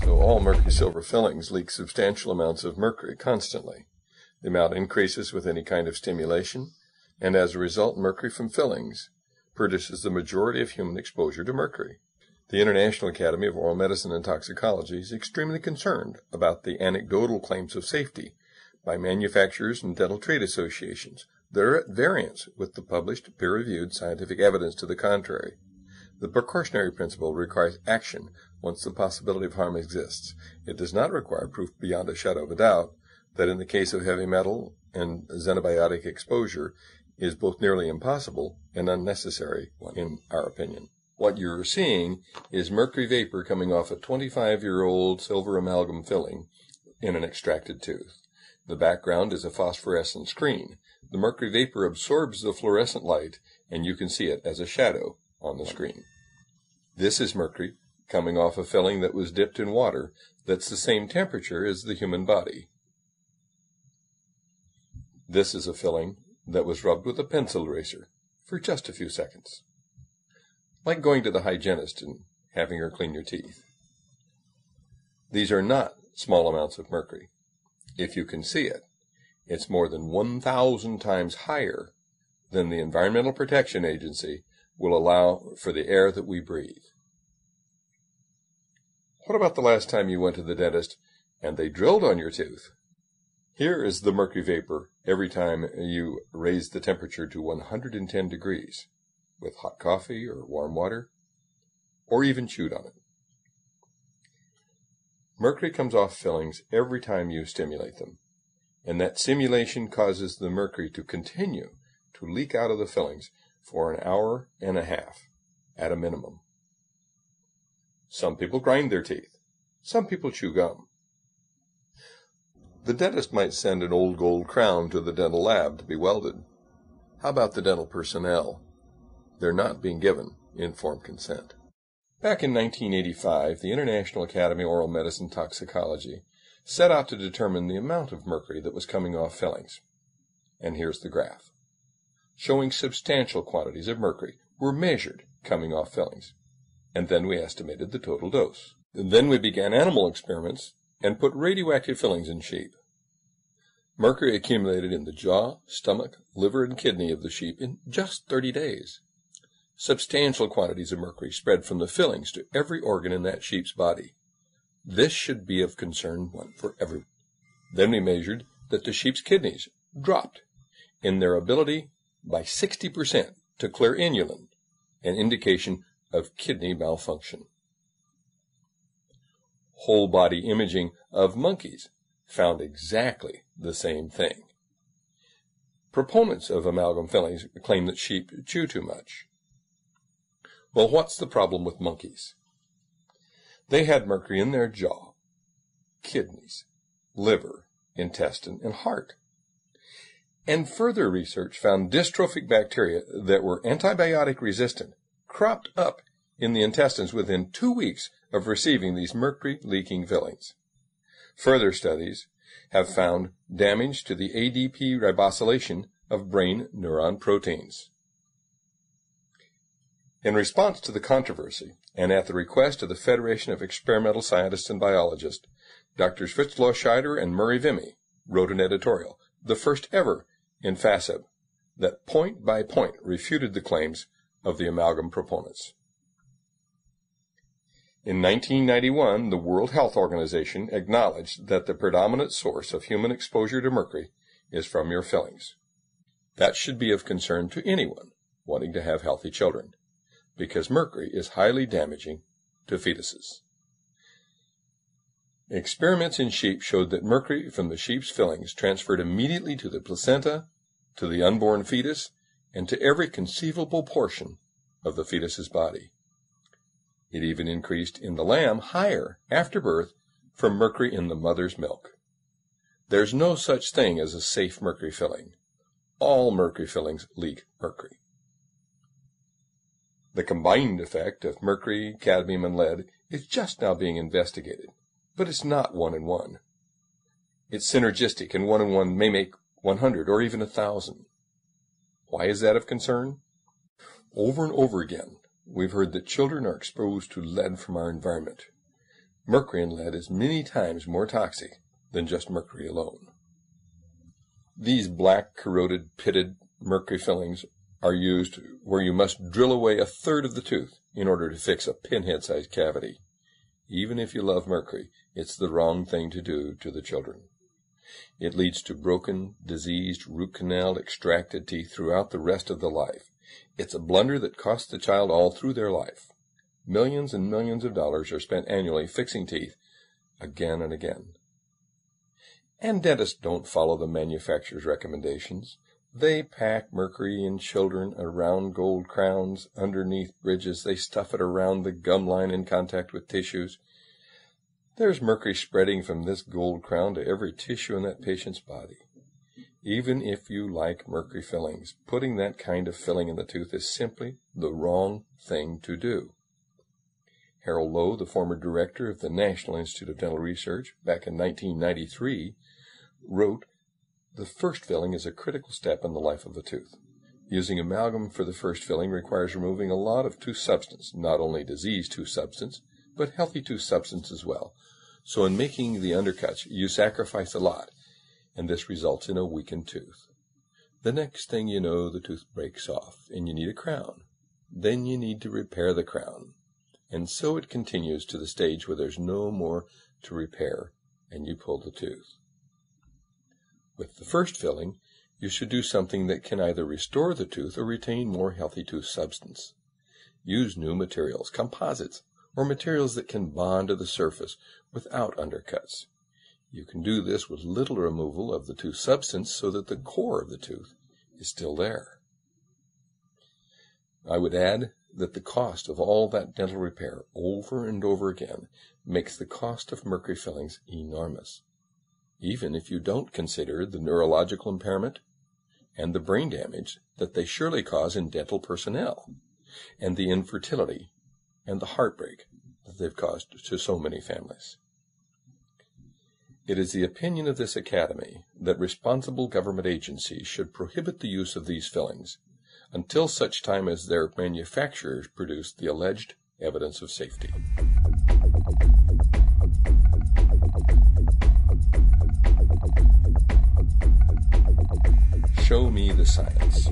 So all mercury-silver fillings leak substantial amounts of mercury constantly. The amount increases with any kind of stimulation, and as a result, mercury from fillings produces the majority of human exposure to mercury. The International Academy of Oral Medicine and Toxicology is extremely concerned about the anecdotal claims of safety by manufacturers and dental trade associations that are at variance with the published peer-reviewed scientific evidence to the contrary. The precautionary principle requires action once the possibility of harm exists. It does not require proof beyond a shadow of a doubt that in the case of heavy metal and xenobiotic exposure is both nearly impossible and unnecessary, in our opinion. What you're seeing is mercury vapor coming off a 25-year-old silver amalgam filling in an extracted tooth. The background is a phosphorescent screen. The mercury vapor absorbs the fluorescent light, and you can see it as a shadow on the screen. This is mercury coming off a filling that was dipped in water that's the same temperature as the human body. This is a filling that was rubbed with a pencil eraser for just a few seconds. Like going to the hygienist and having her clean your teeth. These are not small amounts of mercury. If you can see it, it's more than 1,000 times higher than the Environmental Protection Agency will allow for the air that we breathe. What about the last time you went to the dentist and they drilled on your tooth? Here is the mercury vapor every time you raise the temperature to 110 degrees with hot coffee or warm water, or even chewed on it. Mercury comes off fillings every time you stimulate them, and that stimulation causes the mercury to continue to leak out of the fillings for an hour and a half at a minimum. Some people grind their teeth. Some people chew gum. The dentist might send an old gold crown to the dental lab to be welded. How about the dental personnel? They're not being given informed consent. Back in 1985, the International Academy of Oral Medicine and Toxicology set out to determine the amount of mercury that was coming off fillings. And here's the graph, showing substantial quantities of mercury were measured coming off fillings. And then we estimated the total dose. And then we began animal experiments and put radioactive fillings in sheep. Mercury accumulated in the jaw, stomach, liver, and kidney of the sheep in just 30 days. Substantial quantities of mercury spread from the fillings to every organ in that sheep's body. This should be of concern for everyone. Then we measured that the sheep's kidneys dropped in their ability by 60% to clear inulin, an indication of kidney malfunction. Whole body imaging of monkeys found exactly the same thing. Proponents of amalgam fillings claim that sheep chew too much. Well, what's the problem with monkeys? They had mercury in their jaw, kidneys, liver, intestine, and heart. And further research found dystrophic bacteria that were antibiotic resistant cropped up in the intestines within 2 weeks of receiving these mercury-leaking fillings. Further studies have found damage to the ADP ribosylation of brain neuron proteins. In response to the controversy, and at the request of the Federation of Experimental Scientists and Biologists, Drs. Fritzloh Scheider and Murray Vimy wrote an editorial, the first ever in FASEB, that point by point refuted the claims of the amalgam proponents. In 1991, the World Health Organization acknowledged that the predominant source of human exposure to mercury is from your fillings. That should be of concern to anyone wanting to have healthy children, because mercury is highly damaging to fetuses. Experiments in sheep showed that mercury from the sheep's fillings transferred immediately to the placenta, to the unborn fetus, and to every conceivable portion of the fetus's body. It even increased in the lamb higher after birth from mercury in the mother's milk. There's no such thing as a safe mercury filling. All mercury fillings leak mercury. The combined effect of mercury, cadmium, and lead is just now being investigated, but it's not 1-in-1. It's synergistic, and 1 and 1 may make 100 or even 1,000. Why is that of concern? Over and over again, we've heard that children are exposed to lead from our environment. Mercury in lead is many times more toxic than just mercury alone. These black, corroded, pitted mercury fillings are used where you must drill away 1/3 of the tooth in order to fix a pinhead-sized cavity. Even if you love mercury, it's the wrong thing to do to the children. It leads to broken, diseased, root canal extracted teeth throughout the rest of the life. It's a blunder that costs the child all through their life. Millions and millions of dollars are spent annually fixing teeth again and again. And dentists don't follow the manufacturer's recommendations. They pack mercury in children around gold crowns, underneath bridges. They stuff it around the gum line in contact with tissues. There's mercury spreading from this gold crown to every tissue in that patient's body. Even if you like mercury fillings, putting that kind of filling in the tooth is simply the wrong thing to do. Harold Lowe, the former director of the National Institute of Dental Research, back in 1993, wrote, "The first filling is a critical step in the life of the tooth. Using amalgam for the first filling requires removing a lot of tooth substance, not only diseased tooth substance, but healthy tooth substance as well. So in making the undercuts, you sacrifice a lot, and this results in a weakened tooth. The next thing you know, the tooth breaks off, and you need a crown. Then you need to repair the crown. And so it continues to the stage where there's no more to repair, and you pull the tooth. With the first filling, you should do something that can either restore the tooth or retain more healthy tooth substance. Use new materials, composites, or materials that can bond to the surface without undercuts. You can do this with little removal of the tooth substance so that the core of the tooth is still there. I would add that the cost of all that dental repair over and over again makes the cost of mercury fillings enormous, even if you don't consider the neurological impairment and the brain damage that they surely cause in dental personnel, and the infertility and the heartbreak that they've caused to so many families. It is the opinion of this Academy that responsible government agencies should prohibit the use of these fillings until such time as their manufacturers produce the alleged evidence of safety. Show me the science.